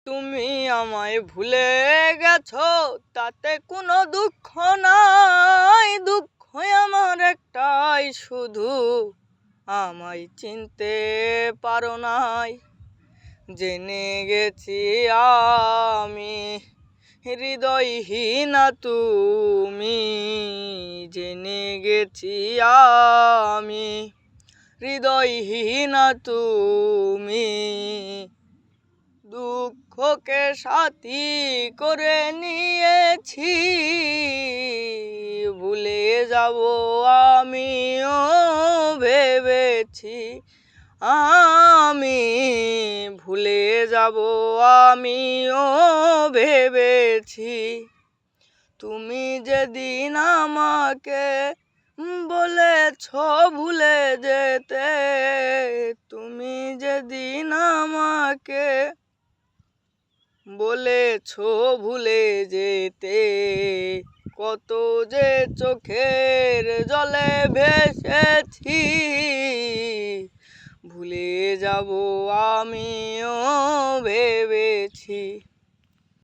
তুমি আমায় ভুলে গেছো, তাতে কোনো দুঃখ নাই। দুঃখ আমার একটাই শুধু, আমায় চিনতে পারো নাই। জেনে গেছি আমি হৃদয়হীনা তুমি, জেনে গেছি আমি হৃদয়হীনা তুমি। দুঃখকে সাথী করে নিয়েছি, ভুলে যাব আমিও ভেবেছি। আমি ভুলে যাব আমিও ভেবেছি। তুমি যেদিন আমাকে বলেছ ভুলে যেতে, তুমি যেদিন আমাকে বলেছ ভুলে যেতে, কত যে চোখের জলে ভেসেছি। ভুলে যাব আমিও ভেবেছি।